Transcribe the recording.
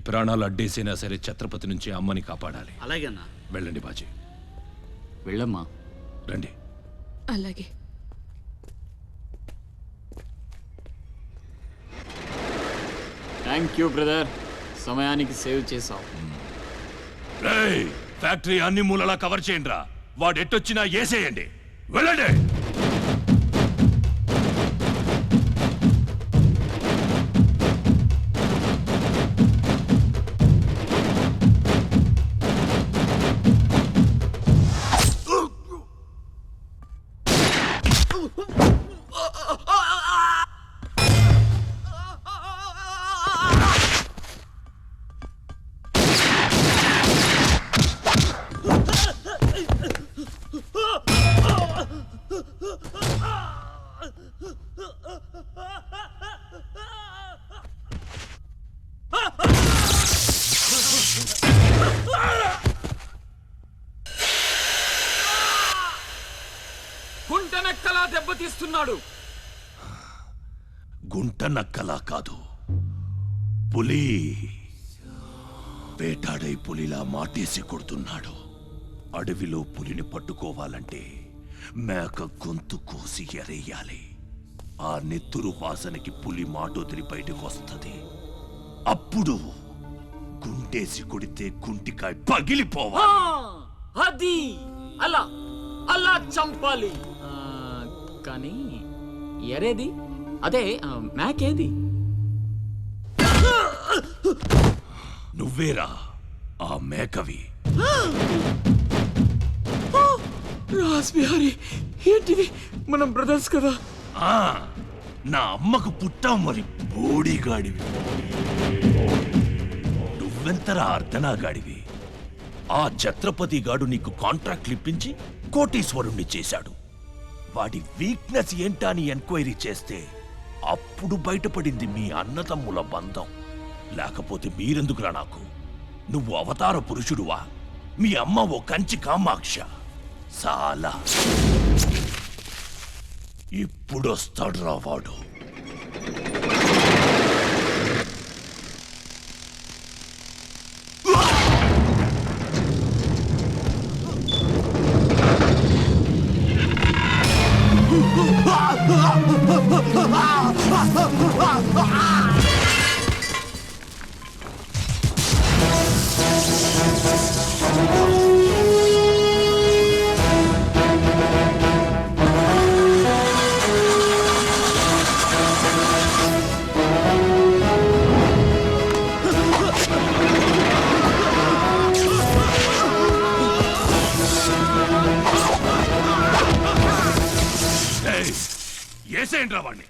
ప్రాణాలు అడ్డేసినా సరే ఛత్రపతి నుంచి అమ్మని కాపాడాలి. అలాగేనా? వెళ్ళండి బాజీ. వెళ్ళమ్మా. రండి. అలాగే. థ్యాంక్ యూ బ్రదర్, సమయానికి సేవ్ చేసావు. ఫ్యాక్టరీ అన్ని మూలలా కవర్ చేయండి రా. వాడు ఎట్టొచ్చినా ఏసేయండి. వెళ్ళండి. గుంటనక్కలా దెబ్బతీస్తున్నాడు. గుంట నక్కలా కాదు, పులి. వేటాడై పులిలా మాటేసి కొడుతున్నాడు. అడవిలో పులిని పట్టుకోవాలంటే మేక గొంతు కోసి ఎరేయాలి. ఆ నెత్తురు వాసనకి పులి మాటొదిలి బయటకు వస్తుంది. అప్పుడు గుంటేసి కొడితే గుంటికాయ పగిలిపోవాలి. అది అలా అలా చంపాలి. కానీ ఎరేది? అదే మేకేది? నువ్వేరా ఆ మేకవి. రాస్ బిహారీ, ఏంటిది? మనం బ్రదర్స్ కదా. నా అమ్మకు పుట్టావు మరి బోడిగాడివి. నువ్వెంతరా అర్ధనాగాడివి. ఆ ఛత్రపతి గాడు నీకు కాంట్రాక్ట్లు ఇప్పించి కోటీశ్వరుణ్ణి చేశాడు. వాడి వీక్నెస్ ఏంటా అని ఎంక్వైరీ చేస్తే అప్పుడు బయటపడింది మీ అన్నతమ్ముల బంధం. లేకపోతే మీరెందుకురా నాకు? నువ్వు అవతార పురుషుడువా? మీ అమ్మ ఓ కంచి కామాక్ష. చాలా ఇప్పుడొస్తాడు రా వాడు. ఏసేంట్రా వాడిని.